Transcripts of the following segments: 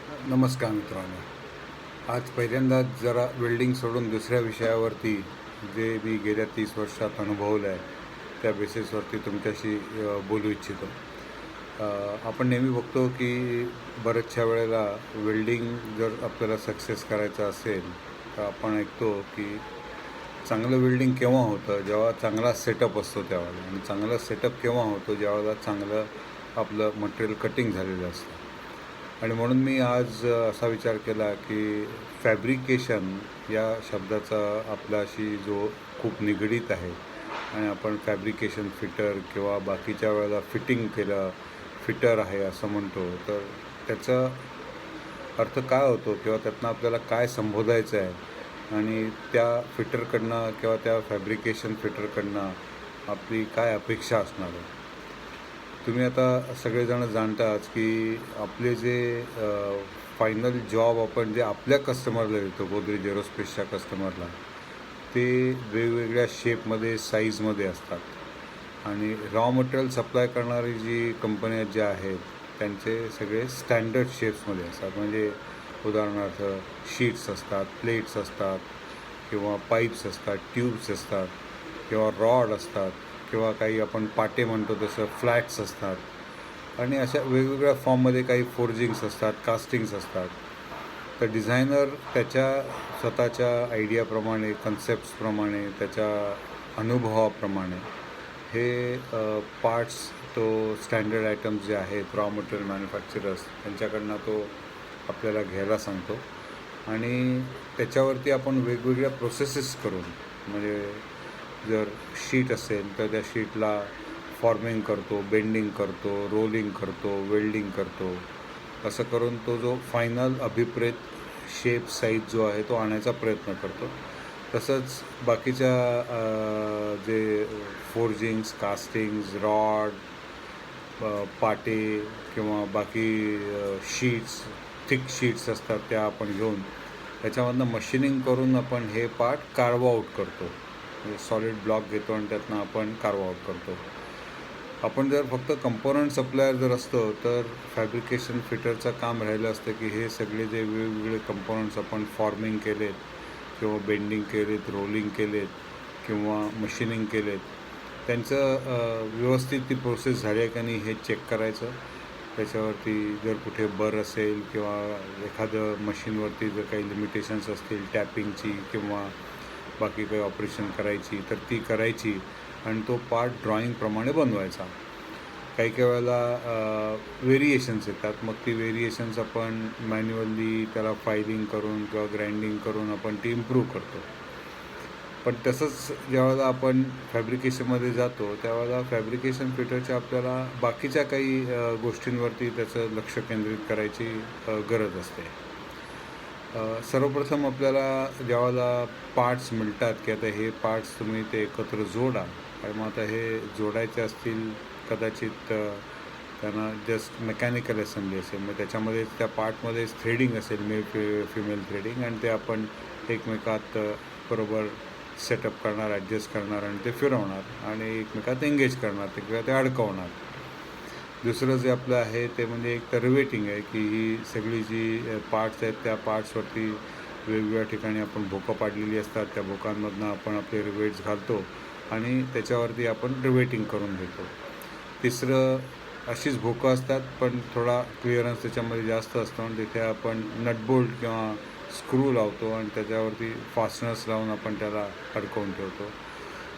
नमस्कार मित्रांनो. आज पहिल्यांदाच जरा वेल्डिंग सोडून दुसऱ्या विषयावरती जे मी गेल्या 30 वर्षात अनुभवलं आहे त्या बेसिसवरती तुमच्याशी बोलू इच्छितो. आपण नेहमी बघतो की बऱ्याचशा वेळेला वेल्डिंग जर आपल्याला सक्सेस करायचं असेल तर आपण ऐकतो की चांगलं वेल्डिंग केव्हा होतं, जेव्हा चांगला सेटअप असतो त्यावेळेला. आणि चांगला सेटअप केव्हा होतो, ज्यावेळेला चांगलं आपलं मटेरियल कटिंग झालेलं असतं. आणि म्हणून मी आज असा विचार केला की फॅब्रिकेशन या शब्दाचा आपल्याशी जो खूप निगडीत आहे आणि आपण फॅब्रिकेशन फिटर किंवा बाकीच्या वेळेला फिटर आहे असं म्हणतो, तर त्याचा अर्थ काय होतो किंवा त्यातनं आपल्याला काय संबोधायचं आहे आणि त्या फिटरकडनं किंवा त्या फॅब्रिकेशन फिटरकडनं आपली काय अपेक्षा असणार आहे. तुम्ही आता सगळेजण जाणताच की आपले जे फायनल जॉब आपण जे आपल्या कस्टमरला देतो, गोदरेज एरोस्पेसच्या कस्टमरला, ते वेगवेगळ्या शेपमध्ये साईजमध्ये असतात. आणि रॉ मटेरियल सप्लाय करणारी जी कंपन्या ज्या आहेत त्यांचे सगळे स्टँडर्ड शेप्समध्ये असतात. म्हणजे उदाहरणार्थ शीट्स असतात, प्लेट्स असतात किंवा पाईप्स असतात, ट्यूब्स असतात किंवा रॉड असतात किंवा काही आपण पाटे म्हणतो तसं फ्लॅट्स असतात. आणि अशा वेगवेगळ्या फॉर्ममध्ये काही फोर्जिंग्स असतात, कास्टिंग्स असतात. तर डिझायनर त्याच्या स्वतःच्या आयडियाप्रमाणे, कन्सेप्ट्सप्रमाणे, त्याच्या अनुभवाप्रमाणे हे पार्ट्स तो स्टँडर्ड आयटम्स जे आहेत रॉ मटेरियल मॅन्युफॅक्चरर्स त्यांच्याकडनं तो आपल्याला घ्यायला सांगतो. आणि त्याच्यावरती आपण वेगवेगळ्या प्रोसेसेस करून, म्हणजे जर शीट असेल तर त्या शीटला फॉर्मिंग करतो, बेंडिंग करतो, रोलिंग करतो, वेल्डिंग करतो. असं करून तो जो फायनल अभिप्रेत शेप साईज जो आहे तो आणायचा प्रयत्न करतो. तसंच बाकीच्या जे फोर्जिंग्स, कास्टिंग्स, रॉड, पाटे किंवा बाकी शीट्स, थिक शीट्स असतात त्या आपण घेऊन त्याच्यामधनं मशीनिंग करून आपण हे पार्ट कार्व आऊट करतो. म्हणजे सॉलिड ब्लॉक घेतो आणि त्यातनं आपण कार्व आऊट करतो. आपण जर फक्त कंपोनंट सप्लायर जर असतो तर फॅब्रिकेशन फिटरचं काम राहिलं असतं की हे सगळे जे वेगवेगळे कंपोनंट्स आपण फॉर्मिंग केलेत किंवा बेंडिंग केलेत, रोलिंग केलेत किंवा मशीनिंग केलेत, त्यांचं व्यवस्थित ती प्रोसेस झाली आहे का नाही हे चेक करायचं. त्याच्यावरती जर कुठे बर असेल किंवा एखादं मशीनवरती जर काही लिमिटेशन्स असतील टॅपिंगची किंवा बाकी काही ऑपरेशन करायची तर ती करायची आणि तो पार्ट ड्रॉईंगप्रमाणे बनवायचा. काही काही वेळेला व्हेरिएशन्स येतात, मग ती व्हेरिएशन्स आपण मॅन्युअली त्याला फायलिंग करून किंवा ग्राइंडिंग करून आपण ती इम्प्रूव्ह करतो. पण तसंच ज्यावेळेला आपण फॅब्रिकेशनमध्ये जातो त्यावेळेला फॅब्रिकेशन फिटरच्या आपल्याला बाकीच्या काही गोष्टींवरती त्याचं लक्ष केंद्रित करायची गरज असते. सर्वप्रथम आपल्याला ज्यावेळेला पार्ट्स मिळतात की आता हे पार्ट्स तुम्ही ते एकत्र जोडा, आणि मग आता हे जोडायचे असतील कदाचित त्यांना जस्ट मेकॅनिकल असेंब्ली असेल, मग त्याच्यामध्ये त्या पार्टमध्येच थ्रेडिंग असेल, फिमेल थ्रेडिंग, आणि ते आपण एकमेकात बरोबर सेटअप करणार, ॲडजस्ट करणार आणि ते फिरवणार आणि एकमेकात एंगेज करणार ते किंवा ते अडकवणार. दुसरं जे आपलं आहे ते म्हणजे एक तर रिवेटिंग आहे की ही सगळी जी पार्ट्स आहेत त्या पार्ट्सवरती वेगवेगळ्या ठिकाणी आपण भोकं पाडलेली असतात, त्या भोकांमधनं आपण आपले रिवेट्स घालतो आणि त्याच्यावरती आपण रिवेटिंग करून घेतो. तिसरं, अशीच भोकं असतात पण थोडा क्लिअरन्स त्याच्यामध्ये जास्त असतो आणि तिथे आपण नटबोल्ट किंवा स्क्रू लावतो आणि त्याच्यावरती फास्टनर्स लावून आपण त्याला अडकवून ठेवतो.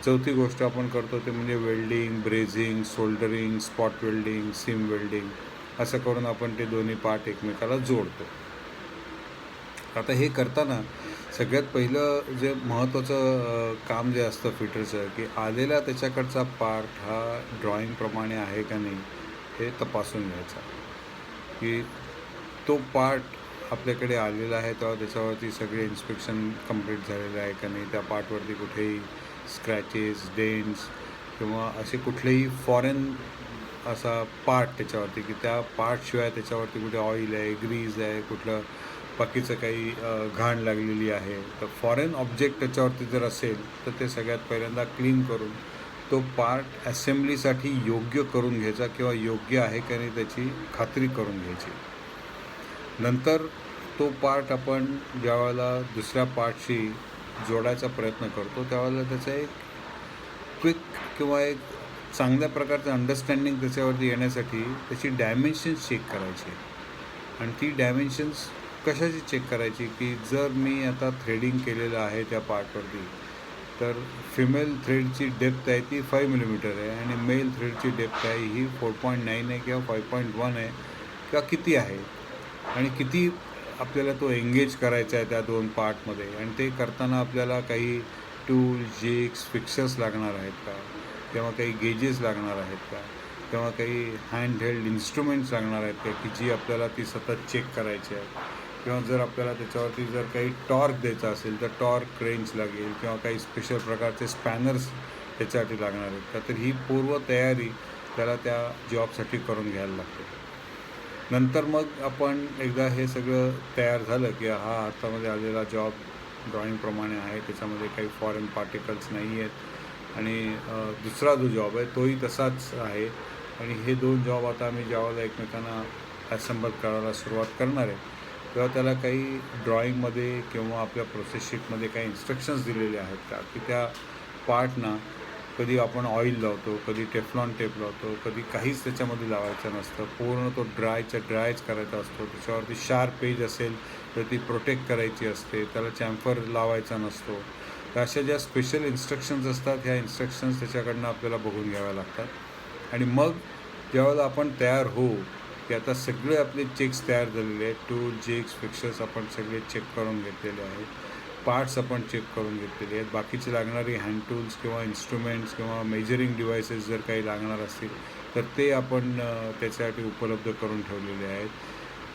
चौथी गोष्ट आपण करतो ते म्हणजे welding, brazing, soldering, spot welding, seam welding, असं करून आपण ते दोन्ही पार्ट एकमेकाला जोडतो. आता हे करताना सगळ्यात पहिलं जे महत्त्वाचं काम जे असतं फिटरचं, की आलेला त्याच्याकडचा पार्ट हा ड्रॉईंगप्रमाणे आहे का नाही हे तपासून घ्यायचा. की तो पार्ट आपल्याकडे आलेला आहे तेव्हा त्याच्यावरती सगळे इन्स्पेक्शन कंप्लीट झालेलं आहे का नाही, त्या पार्टवरती कुठेही स्क्रॅचेस, डेंट्स किंवा असे कुठलेही फॉरेन असा पार्ट त्याच्यावरती की त्या पार्टशिवाय त्याच्यावरती कुठे ऑइल आहे, ग्रीज आहे, कुठलं बाकीचं काही घाण लागलेली आहे, तर फॉरेन ऑब्जेक्ट त्याच्यावरती जर असेल तर ते सगळ्यात पहिल्यांदा क्लीन करून तो पार्ट असेंब्लीसाठी योग्य करून घ्यायचा किंवा योग्य आहे का नाही त्याची खात्री करून घ्यायची. नंतर तो पार्ट आपण ज्यावेळेला दुसऱ्या पार्टशी जोडायचा प्रयत्न करतो त्यावेळेला त्याचा एक क्विक किंवा एक चांगल्या प्रकारचं अंडरस्टँडिंग त्याच्यावरती येण्यासाठी त्याची डायमेन्शन्स चेक करायची. आणि ती डायमेन्शन्स कशाची चेक करायची की जर मी आता थ्रेडिंग केलेलं आहे त्या पार्टवरती, तर फिमेल थ्रेडची डेप्थ आहे ती 5 मिलीमीटर आहे आणि मेल थ्रेडची डेप्थ आहे ही 4.9 आहे किंवा 5.1 आहे किंवा किती आहे, आणि किती आपल्याला तो एंगेज करायचा आहे त्या दोन पार्टमध्ये. आणि ते करताना आपल्याला काही टूल, जिग्स, फिक्सर्स लागणार आहेत का, किंवा काही गेजेस लागणार आहेत का, किंवा काही हँडहेल्ड इन्स्ट्रुमेंट्स लागणार आहेत का की जी आपल्याला ती सतत चेक करायची आहे, किंवा जर आपल्याला त्याच्यावरती जर काही टॉर्क द्यायचा असेल तर टॉर्क रेंज लागेल, किंवा काही स्पेशल प्रकारचे स्पॅनर्स त्याच्यासाठी लागणार आहेत का. तर ही पूर्वतयारी त्याला त्या जॉबसाठी करून घ्यायला लागते. नंतर मग आपण एकदा हे सगळं तयार झालं की हा हातामध्ये आलेला जॉब ड्रॉईंगप्रमाणे आहे, त्याच्यामध्ये काही फॉरेन पार्टिकल्स नाही आहेत, आणि दुसरा जो जॉब आहे तोही तसाच आहे, आणि हे दोन जॉब आता आम्ही ज्यावेळेला एकमेकांना ॲसेंबल करायला सुरुवात करणार आहे तेव्हा त्याला काही ड्रॉईंगमध्ये किंवा आपल्या प्रोसेस शीटमध्ये काही इन्स्ट्रक्शन्स दिलेले आहेत का, की त्या पार्टना कधी आपण ऑइल लावतो, कधी टेफ्लॉन टेप लावतो, कधी काहीच त्याच्यामध्ये लावायचं नसतं, पूर्ण तो ड्रायच करायचा असतो. त्याच्यावरती शार्प एज असेल तर ती प्रोटेक्ट करायची असते, त्याला चॅम्फर लावायचा नसतो. तर अशा ज्या स्पेशल इन्स्ट्रक्शन्स असतात ह्या इन्स्ट्रक्शन्स त्याच्याकडनं आपल्याला बघून घ्याव्या लागतात. आणि मग ज्यावेळेला आपण तयार होऊ की आता सगळे आपले चेक्स तयार झालेले आहेत, टूल, जिग्स, फिक्सर्स आपण सगळे चेक करून घेतलेले आहेत, पार्ट्स आपण चेक करून घेतलेले आहेत, बाकीचे लागणारी हँड टूल्स किंवा इन्स्ट्रुमेंट्स किंवा मेजरिंग डिव्हायसेस जर काही लागणार असतील तर ते आपण त्याच्यासाठी उपलब्ध करून ठेवलेले आहेत.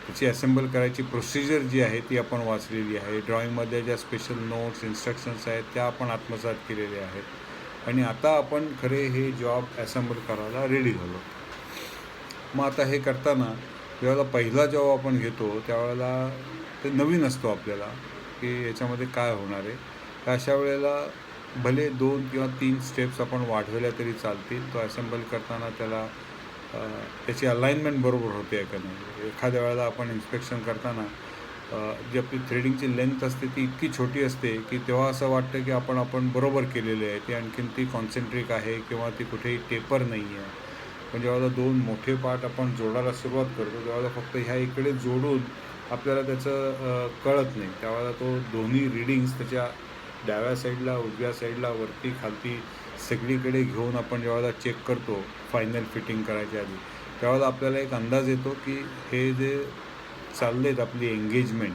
त्याची असेंबल करायची प्रोसिजर जी आहे ती आपण वाचलेली आहे. ड्रॉईंगमधल्या ज्या स्पेशल नोट्स, इन्स्ट्रक्शन्स आहेत त्या आपण आत्मसात केलेल्या आहेत. आणि आता आपण खरे हे जॉब असेंबल करायला रेडी झालो. मग आता हे करताना ज्यावेळेला पहिला जॉब आपण घेतो त्यावेळेला ते नवीन असतो आपल्याला की याच्यामध्ये काय होणार आहे. तर अशा वेळेला भले 2 किंवा 3 स्टेप्स आपण वाढवल्या तरी चालतील. तो असेंबल करताना त्याला त्याची अलाइनमेंट बरोबर होते का नाही. एखाद्या वेळेला आपण इन्स्पेक्शन करताना जी आपली थ्रेडिंगची लेंथ असते ती इतकी छोटी असते की तेव्हा असं वाटतं की आपण बरोबर केलेली आहे, ती आणखीन ती कॉन्सन्ट्रिक आहे किंवा ती कुठेही टेपर नाही आहे. पण ज्यावेळेला 2 मोठे पार्ट आपण जोडायला सुरुवात करतो त्यावेळेला फक्त ह्या इकडे जोडून आपल्याला त्याचं कळत नाही. त्यावेळेला तो दोन्ही रीडिंग्स त्याच्या डाव्या साईडला, उजव्या साईडला, वरती खालती सगळीकडे घेऊन आपण ज्यावेळेला चेक करतो फायनल फिटिंग करायच्या आधी, त्यावेळेला आपल्याला एक अंदाज येतो की हे जे चाललेत आपली एंगेजमेंट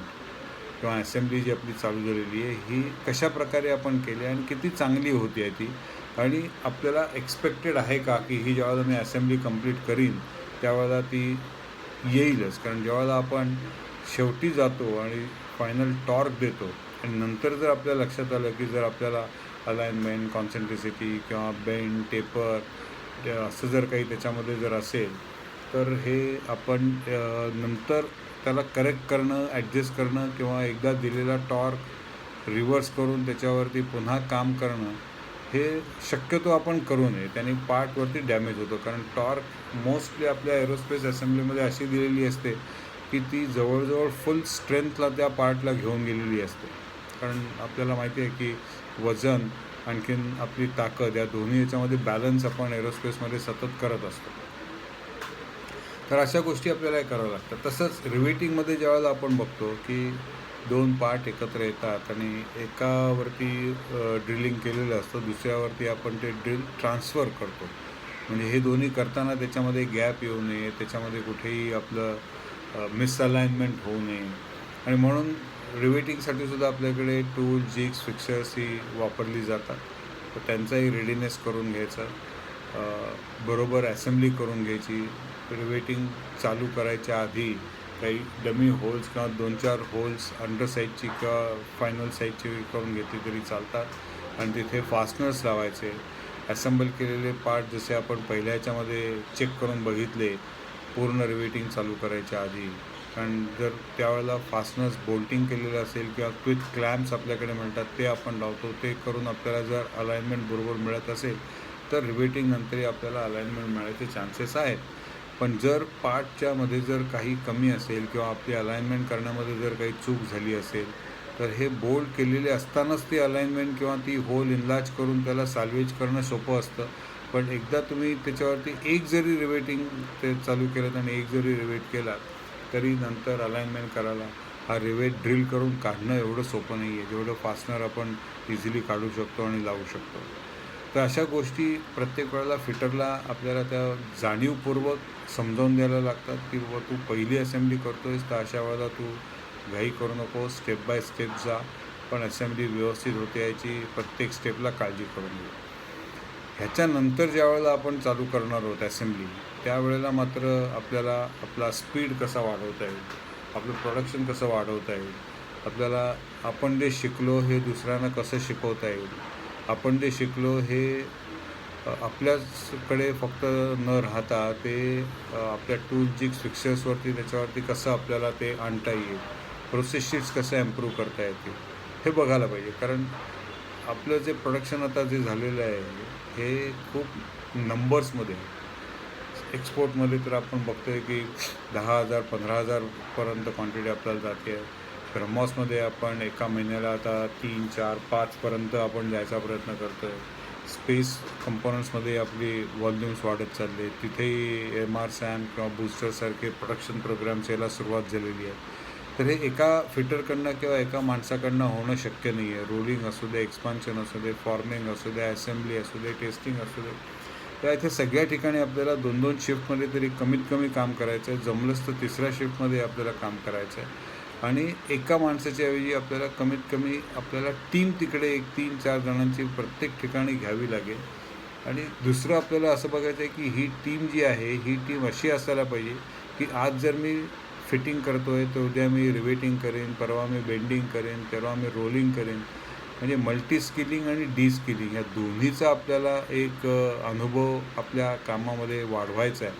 किंवा असेंब्ली जी आपली चालू झालेली आहे ही कशा प्रकारे आपण केली आणि किती चांगली होती आहे ती, आणि आपल्याला एक्सपेक्टेड आहे का की ही ज्यावेळेला मी असेंब्ली कंप्लीट करीन त्यावेळेला ती येईलच. कारण ज्यावेळेला आपण शेवटी जातो आणि फायनल टॉर्क देतो आणि नंतर जर आपल्या लक्षात आलं की जर आपल्याला अलाइनमेंट, कॉन्सन्ट्रिसिटी किंवा बेंड, टेपर असं जर काही त्याच्यामध्ये जर असेल तर हे आपण नंतर त्याला करेक्ट करणं, ॲडजस्ट करणं किंवा एकदा दिलेला टॉर्क रिव्हर्स करून त्याच्यावरती पुन्हा काम करणं हे शक्यतो आपण करू नये. त्याने पार्टवरती डॅमेज होतो. कारण टॉर्क मोस्टली आपल्या एरोस्पेस असेंब्लीमध्ये अशी दिलेली असते की ती जवळजवळ फुल स्ट्रेंथला त्या पार्टला घेऊन गेलेली असते. कारण आपल्याला माहिती आहे की वजन आणखीन आपली ताकद या दोन्ही याच्यामध्ये बॅलन्स आपण एरोस्पेसमध्ये सतत करत असतो. तर अशा गोष्टी आपल्याला कराव्या लागतात. तसंच रिवेटिंगमध्ये ज्यावेळेला आपण बघतो की 2 पार्ट एकत्र येतात आणि एकावरती ड्रिलिंग केलेलं असतं, दुसऱ्यावरती आपण ते ड्रिल ट्रान्सफर करतो. म्हणजे हे दोन्ही करताना त्याच्यामध्ये गॅप येऊ नये, त्याच्यामध्ये कुठेही आपलं मिसअलाइनमेंट होऊ नये. आणि म्हणून रिवेटिंगसाठी सुद्धा आपल्याकडे टूल, जिग्स, फिक्सर्स ही वापरली जातात. तर त्यांचाही रेडीनेस करून घ्यायचा, बरोबर असेंब्ली करून घ्यायची. रिवेटिंग चालू करायच्या आधी काही डमी होल्स किंवा 2-4 होल्स अंडर साईडची किंवा फायनल साईडची करून घेतली तरी चालतात आणि तिथे फास्टनर्स लावायचे. असेंबल केलेले पार्ट जसे आपण पहिल्या ह्याच्यामध्ये चेक करून बघितले पूर्ण रिवेटिंग चालू करायच्या आधी. कारण जर त्यावेळेला फास्टनर्स बोल्टिंग केलेलं असेल किंवा क्विक क्लॅम्प्स आपल्याकडे मिळतात ते आपण लावतो. ते करून आपल्याला जर अलाइनमेंट बरोबर मिळत असेल तर रिवेटिंग नंतरही आपल्याला अलाइनमेंट मिळायचे चान्सेस आहेत. पण जर पार्टच्यामध्ये जर काही कमी असेल किंवा आपली अलाइनमेंट करण्यामध्ये जर काही चूक झाली असेल तर हे बोल्ट केलेले असतानाच ती अलाइनमेंट किंवा ती होल इनलार्ज करून त्याला सॅल्वेज करणं सोपं असतं. पण एकदा तुम्ही त्याच्यावरती एक जरी रिवेटिंग ते चालू केलं आणि एक जरी रिवेट केला तरी नंतर अलाइनमेंट करायला हा रिवेट ड्रिल करून काढणं एवढं सोपं नाही आहे जेवढं फास्टनर आपण इझिली काढू शकतो आणि लावू शकतो. तर अशा गोष्टी प्रत्येक वेळेला फिटरला आपल्याला त्या जाणीवपूर्वक समजावून द्यायला लागतात की बाबा तू पहिली असेंब्ली करतो आहेस तर अशा वेळेला तू घाई करू नको, स्टेप बाय स्टेप जा, पण असेंब्ली व्यवस्थित होते याची प्रत्येक स्टेपला काळजी करून घे. ह्याच्यानंतर ज्या वेळेला आपण चालू करणार आहोत असेंब्ली त्यावेळेला मात्र आपल्याला आपला स्पीड कसा वाढवता येईल, आपलं प्रोडक्शन कसं वाढवता येईल, आपल्याला आपण जे शिकलो हे दुसऱ्यांना कसं शिकवता येईल, आपण जे शिकलो हे आपल्याचकडे फक्त न राहता ते आपल्या टूल जिग्स फिक्चर्सवरती त्याच्यावरती कसं आपल्याला ते आणता येईल, प्रोसेस शीट्स कसं इम्प्रूव्ह करता येतील हे बघायला पाहिजे. कारण आपलं जे प्रोडक्शन आता जे झालेलं आहे हे खूप नंबर्समध्ये एक्सपोर्टमध्ये तर आपण बघतो आहे की 10,000 15,000पर्यंत क्वांटिटी आपल्याला जाते आहे. ब्रह्मॉसमध्ये आपण एका महिन्याला आता 3, 4, 5पर्यंत आपण जायचा प्रयत्न करतो आहे. स्पेस कंपोनंट्समध्ये आपली व्हॉल्यूम्स वाढत चालले, तिथेही MR-SAM किंवा बूस्टरसारखे प्रोडक्शन प्रोग्राम्स यायला सुरुवात झालेली आहे. तर हे एका फिटरकडनं किंवा एका माणसाकडनं होणं शक्य नाही आहे. रोलिंग असू दे, एक्सपान्शन असू दे, फॉर्मिंग असू दे, असेंब्ली असू दे, टेस्टिंग असू दे, त्या इथे सगळ्या ठिकाणी आपल्याला 2-2 शिफ्टमध्ये तरी कमीत कमी काम करायचं आहे. जमलंच तर तिसऱ्या शिफ्टमध्ये आपल्याला काम करायचं आहे आणि एका माणसाच्या ऐवजी आपल्याला कमीत कमी आपल्याला टीम तिकडे 3-4 जणांची प्रत्येक ठिकाणी घ्यावी लागेल. आणि दुसरं आपल्याला असं बघायचं आहे की ही टीम जी आहे ही टीम अशी असायला पाहिजे की आज जर मी फिटिंग करतो आहे तर उद्या मी रिवेटिंग करेन, परवा मी बेंडिंग करेन, तेव्हा मी रोलिंग करेन. म्हणजे मल्टी स्किलिंग आणि डी स्किलिंग या दोन्हीचा आपल्याला एक अनुभव आपल्या कामामध्ये वाढवायचा आहे.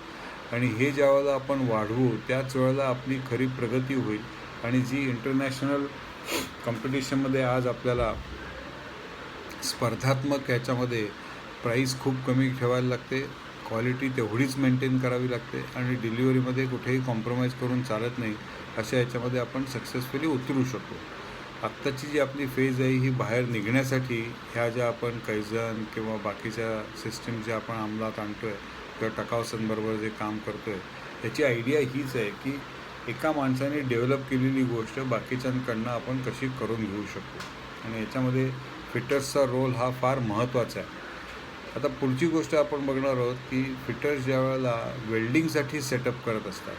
आणि हे ज्या वेळेला आपण वाढवू त्याच वेळेला आपली खरी प्रगती होईल. आणि जी इंटरनॅशनल कॉम्पिटिशनमध्ये आज आपल्याला स्पर्धात्मक याच्यामध्ये प्राईस खूप कमी ठेवायला लागते, क्वालिटी तेवढीच मेंटेन करावी लागते आणि डिलिव्हरीमध्ये कुठेही कॉम्प्रोमाइज करून चालत नाही, अशा याच्यामध्ये आपण सक्सेसफुली उतरू शकतो. आत्ताची जी आपली फेज आहे ही बाहेर निघण्यासाठी ह्या ज्या आपण कैझन किंवा बाकीच्या सिस्टीम ज्या आपण अंमलात आणतो आहे किंवा टकावसनबरोबर जे काम करतो आहे याची आयडिया हीच आहे की एका माणसाने डेव्हलप केलेली गोष्ट बाकीच्यांकडनं आपण कशी करून घेऊ शकतो. आणि याच्यामध्ये फिटर्सचा रोल हा फार महत्त्वाचा आहे. आता पुढची गोष्ट आपण बघणार आहोत की फिटर्स ज्या वेळेला वेल्डिंगसाठी सेटअप करत असतात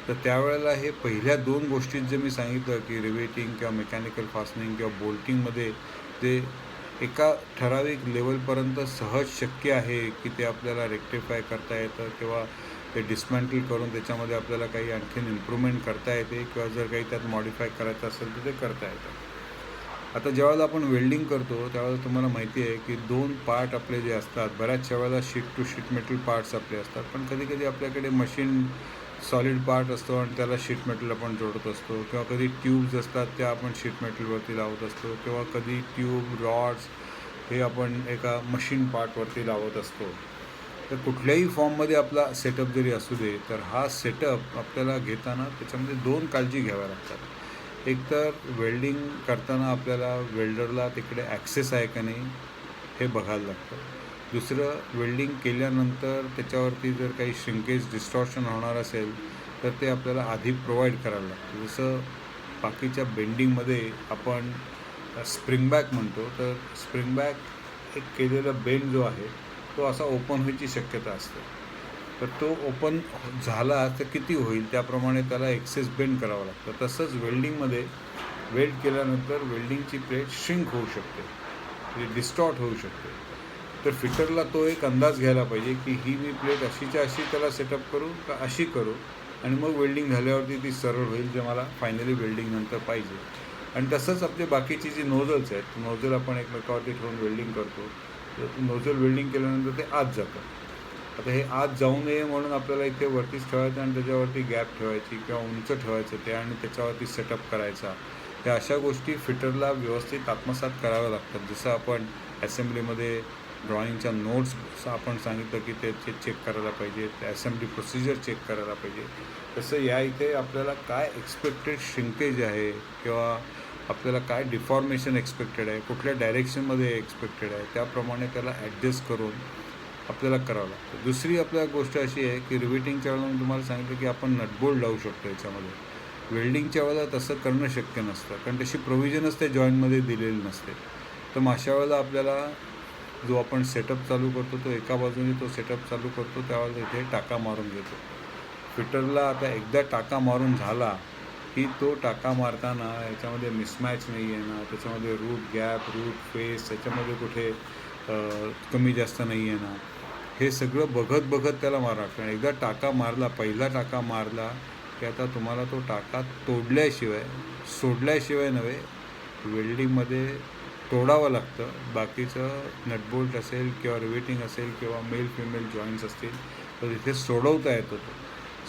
तर त्यावेळेला हे पहिल्या 2 गोष्टीत जे मी सांगितलं की रिवेटिंग किंवा मेकॅनिकल फास्टनिंग किंवा बोल्टिंगमध्ये ते एका ठराविक लेवलपर्यंत सहज शक्य आहे की ते आपल्याला रेक्टिफाय करता येतं किंवा ते डिस्मॅन्टल करून त्याच्यामध्ये आपल्याला काही आणखीन इम्प्रूव्हमेंट करता येते किंवा जर काही त्यात मॉडिफाय करायचं असेल तर ते करता येतं. आता ज्यावेळेला आपण वेल्डिंग करतो त्यावेळेला तुम्हाला माहिती आहे की 2 पार्ट आपले जे असतात बऱ्याचशा वेळेला sheet to sheet metal parts आपले असतात. पण कधी कधी आपल्याकडे मशीन सॉलिड पार्ट असतो आणि त्याला शीट मेटल आपण जोडत असतो किंवा कधी ट्यूब्स असतात त्या आपण शीट मेटलवरती लावत असतो किंवा कधी ट्यूब रॉड्स हे आपण एका मशीन पार्टवरती लावत असतो. तर कुठल्याही फॉर्ममध्ये आपला सेटअप जरी असू दे तर हा सेटअप आपल्याला घेताना त्याच्यामध्ये 2 काळजी घ्याव्या लागतात. एक तर वेल्डिंग करताना आपल्याला वेल्डरला तिकडे ॲक्सेस आहे का नाही हे बघायला लागतं. दुसरं वेल्डिंग केल्यानंतर त्याच्यावरती जर काही श्रिंकेज डिस्टॉर्शन होणार असेल तर ते आपल्याला आधी प्रोव्हाइड करायला लागतं. जसं बाकीच्या बेंडिंगमध्ये आपण स्प्रिंग बॅक म्हणतो तर स्प्रिंग बॅक एक केलेला बेंड जो आहे तो असा ओपन व्हायची शक्यता असते. तर तो ओपन झाला तर किती होईल त्याप्रमाणे त्याला एक्सेस बेंड करावं लागतं. तसंच वेल्डिंगमध्ये वेल्ड केल्यानंतर वेल्डिंगची प्लेट श्रिंक होऊ शकते, म्हणजे डिस्टॉर्ट होऊ शकते. तर फिटरला तो एक अंदाज घ्यायला पाहिजे की ही मी प्लेट अशीच्या अशी त्याला सेटअप करू का अशी करू आणि मग वेल्डिंग झाल्यावरती ती सरळ होईल जे मला फायनली वेल्डिंग नंतर पाहिजे. आणि तसंच आपली बाकीची जी नोझल्स आहेत नोझल आपण एकमेकावरती ठेवून वेल्डिंग करतो. नोझल वेल्डिंग केल्यानंतर ते आत जातं. आता हे आत जाऊ नये म्हणून आपल्याला इथे वरतीच ठेवायचं आणि त्याच्यावरती गॅप ठेवायची किंवा उंच ठेवायचं ते आणि त्याच्यावरती सेटअप करायचा. ह्या अशा गोष्टी फिटरला व्यवस्थित आत्मसात कराव्या लागतात. जसं आपण असेंब्लीमध्ये ड्रॉइंगच्या नोट्स आपण सांगितलं की ते चेक करायला पाहिजे, असेंब्ली प्रोसिजर चेक करायला पाहिजे. तसं या इथे आपल्याला काय एक्सपेक्टेड श्रिंकेज आहे किंवा आपल्याला काय डिफॉर्मेशन एक्सपेक्टेड आहे, कुठल्या डायरेक्शनमध्ये एक्सपेक्टेड आहे, त्याप्रमाणे त्याला ॲडजस्ट करून आपल्याला करावं लागतं. दुसरी आपल्या गोष्ट अशी आहे की रिव्हिटिंगच्या वेळेला मी तुम्हाला सांगितलं की आपण नटबोल्ट लावू शकतो याच्यामध्ये. वेल्डिंगच्या वेळेला तसं करणं शक्य नसतं, कारण तशी प्रोव्हिजनच त्या जॉईंटमध्ये दिलेली नसते. तर मग अशा वेळेला आपल्याला जो आपण सेटअप चालू करतो तो एका बाजूने तो सेटअप चालू करतो, त्यावेळेला इथे टाका मारून घेतो. फिटरला आता एकदा टाका मारून झाला की तो टाका मारताना याच्यामध्ये मिसमॅच नाही आहे ना, त्याच्यामध्ये रूट गॅप, रूट फेस याच्यामध्ये कुठे कमी जास्त नाही आहे ना, हे सगळं बघत त्याला मारा लागतं. एकदा टाका मारला, पहिला टाका मारला की आता तुम्हाला तो टाका सोडल्याशिवाय नव्हे, वेल्डिंगमध्ये तोडावं लागतं. बाकीचं नटबोल्ट असेल किंवा रिव्हिटिंग असेल किंवा मेल फिमेल जॉईंट्स असतील तर तिथे सोडवता येतो.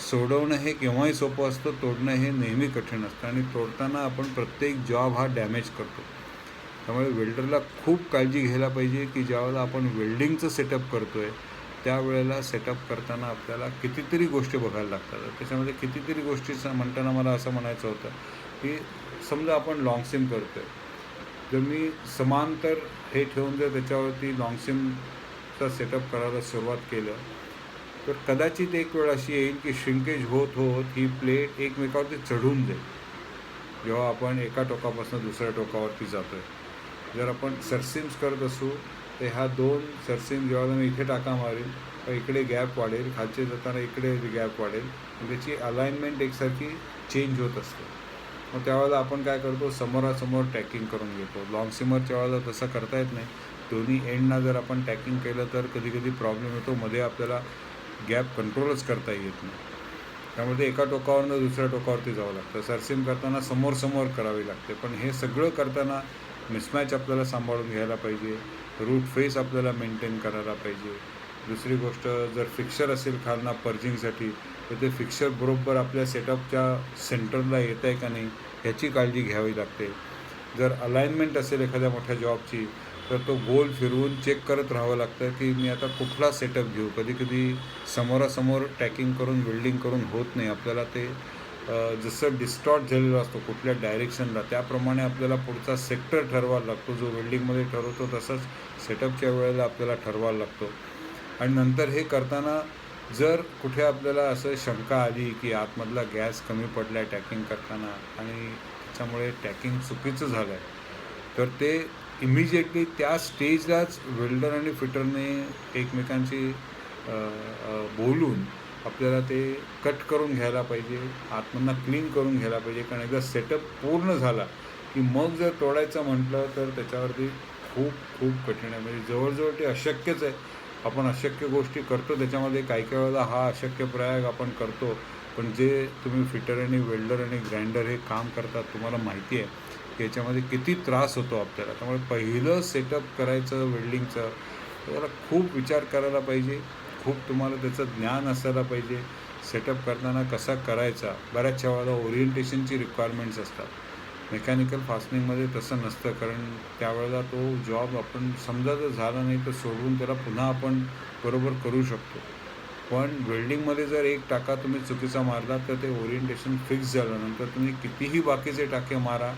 सोडवणं हे केव्हाही सोपं असतं, तोडणं हे नेहमी कठीण असतं. आणि तोडताना आपण प्रत्येक जॉब हा डॅमेज करतो. त्यामुळे वेल्डरला खूप काळजी घ्यायला पाहिजे की ज्यावेळेला आपण वेल्डिंगचं सेटअप करतो आहे त्यावेळेला सेटअप करताना आपल्याला कितीतरी गोष्टी बघायला लागतात. त्याच्यामध्ये कितीतरी गोष्टी म्हणताना मला असं म्हणायचं होतं की समजा आपण लॉंग सिम करतो आहे, जर मी समांतर हे ठेवून जर त्याच्यावरती लॉंग सिमचा सेटअप करायला सुरुवात केलं तर कदाचित एक वेळ अशी येईल की श्रिंकेज होत ही प्लेट एकमेकावरती चढून जाईल जेव्हा आपण एका टोकापासून दुसऱ्या टोकावरती जातो आहे. जर आपण सरसिम्स करत असू तर ह्या 2 सरसिम जेव्हा मी इथे टाका मारेल तर इकडे गॅप वाढेल, खालचे जाताना इकडे गॅप वाढेल, त्याची अलाइनमेंट एकसारखी चेंज होत असते. मग त्यावेळेला आपण काय करतो, समोरासमोर टॅकिंग करून घेतो. लॉंग सिमरच्या वेळेला तसं करता येत नाही. दोन्ही एंडना जर आपण टॅकिंग केलं तर कधी प्रॉब्लेम येतो, मध्ये आपल्याला गॅप कंट्रोलच करता येत नाही. त्यामध्ये एका टोकावरनं दुसऱ्या टोकावरती जावं लागतं. सरसिम करताना समोर करावी लागते. पण हे सगळं करताना मिसमॅच आपल्याला सांभाळून घ्यायला पाहिजे, रूट फेस आपल्याला मेंटेन करायला पाहिजे. दुसरी गोष्ट, जर फिक्सर असेल खालना पर्जिंगसाठी तर ते फिक्सर बरोबर आपल्या सेटअपच्या सेंटरला येतं आहे का नाही ह्याची काळजी घ्यावी लागते. जर अलाइनमेंट असेल एखाद्या मोठ्या जॉबची तर तो गोल फिरवून चेक करत राहावं लागतं की मी आता कुठला सेटअप घेऊ. कधी समोरासमोर टॅकिंग करून वेल्डिंग करून होत नाही. आपल्याला ते जसं डिस्टॉर्ट झालेला असतो कुठल्या डायरेक्शनला त्याप्रमाणे आपल्याला पुढचा सेक्टर ठरवायला लागतो. जो वेल्डिंगमध्ये ठरवतो तसंच सेटअपच्या वेळेला आपल्याला ठरवायला लागतो. आणि नंतर हे करताना जर कुठे आपल्याला असं शंका आली की आतमधला गॅस कमी पडला आहे टॅकिंग करताना आणि त्याच्यामुळे टॅकिंग चुकीचं झालं आहे तर ते इमिजिएटली त्या स्टेजलाच वेल्डर आणि फिटरने एकमेकांशी बोलून आपल्याला ते कट करून घ्यायला पाहिजे, आतमधनं क्लीन करून घ्यायला पाहिजे. कारण एकदा सेटअप पूर्ण झाला की मग जर तोडायचं म्हटलं तर त्याच्यावरती खूप कठीण आहे. म्हणजे जवळजवळ ते अशक्यच आहे. आपण अशक्य गोष्टी करतो त्याच्यामध्ये काही वेळेला हा अशक्य प्रयोग आपण करतो. पण जे तुम्ही फिटर आणि वेल्डर आणि ग्राइंडर हे काम करतात तुम्हाला माहिती आहे की याच्यामध्ये किती त्रास होतो आपल्याला. त्यामुळे पहिलं सेटअप करायचं वेल्डिंगचं त्याला खूप विचार करायला पाहिजे, खूप तुम्हाला त्याचं ज्ञान असायला पाहिजे. सेटअप करताना कसा करायचा, बऱ्याचशा वेळेला ओरिएंटेशनची रिक्वायरमेंट्स असतात. मेकॅनिकल फास्टनिंगमध्ये तसं नसतं, कारण त्यावेळेला तो जॉब आपण समजा जर झाला नाही तर सोडवून त्याला पुन्हा आपण बरोबर करू शकतो. पण वेल्डिंगमध्ये जर एक टाका तुम्ही चुकीचा मारला तर ते ओरिएंटेशन फिक्स झाल्यानंतर तुम्ही कितीही बाकीचे टाके मारा,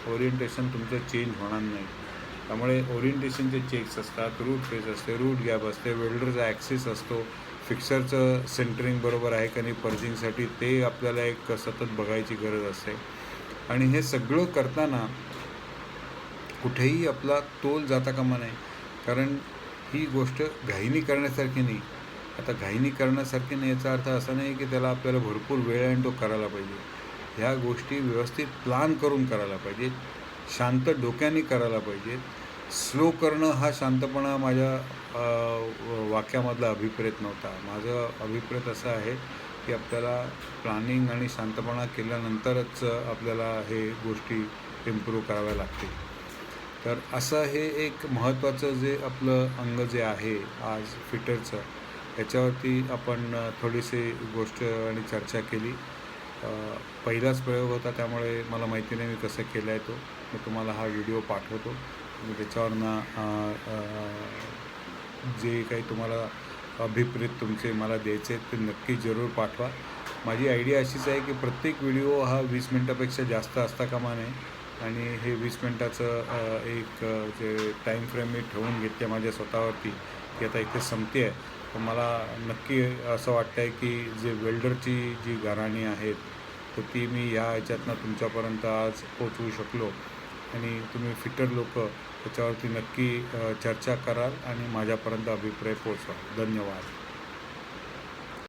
ओरिएंटेशन तुमचं चेंज होणार नाही. त्यामुळे ओरिएंटेशनचे चेक्स असतात, रूट फेस असते, रूट गॅप असते, वेल्डरचा ॲक्सिस असतो, फिक्सरचं सेंटरिंग बरोबर आहे का नाही पर्जिंगसाठी ते आपल्याला एक सतत बघायची गरज असते. आणि हे सगळं करताना कुठेही आपला तोल जाता कामा नये, कारण ही गोष्ट घाईनी करण्यासारखी नाही. आता घाईनी करण्यासारखी नाही याचा अर्थ असा नाही की त्याला आपल्याला भरपूर वेळ आणि तो करायला पाहिजे. ह्या गोष्टी व्यवस्थित प्लान करून करायला पाहिजेत, शांत डोक्याने करायला पाहिजेत. स्लो करणं हा शांतपणा माझ्या वाक्यामधला अभिप्रेत नव्हता. माझं अभिप्रेत असं आहे की आपल्याला प्लॅनिंग आणि शांतपणा केल्यानंतरच आपल्याला हे गोष्टी इम्प्रूव्ह कराव्या लागतील. तर असं हे एक महत्त्वाचं जे आपलं अंग जे आहे आज फिटरचं, याच्यावरती आपण थोडीशी गोष्ट आणि चर्चा केली. पहिलाच प्रयोग होता त्यामुळे मला माहिती नाही मी कसं केला आहे तो. मी तुम्हाला हा व्हिडिओ पाठवतो. मी त्याच्यावरनं जे काही तुम्हाला अभिप्रेत तुमचे मला द्यायचे आहेत ते नक्की जरूर पाठवा. माझी आयडिया अशीच आहे की प्रत्येक व्हिडिओ हा 20 मिनटापेक्षा जास्त असता कामा नये आणि हे 20 मिनटाचं एक जे टाईम फ्रेम मी ठेवून घेतली आहे माझ्या स्वतःवरती की आता इथे संपते आहे. तर मला नक्की असं वाटतं आहे की जे वेल्डरची जी घराणी आहेत तर ती मी ह्या ह्याच्यातनं तुमच्यापर्यंत आज पोचवू शकलो आणि तुम्ही फिटर लोक त्याच्यावरती नक्की चर्चा कराल आणि माझ्यापर्यंत अभिप्राय पोचवा. धन्यवाद.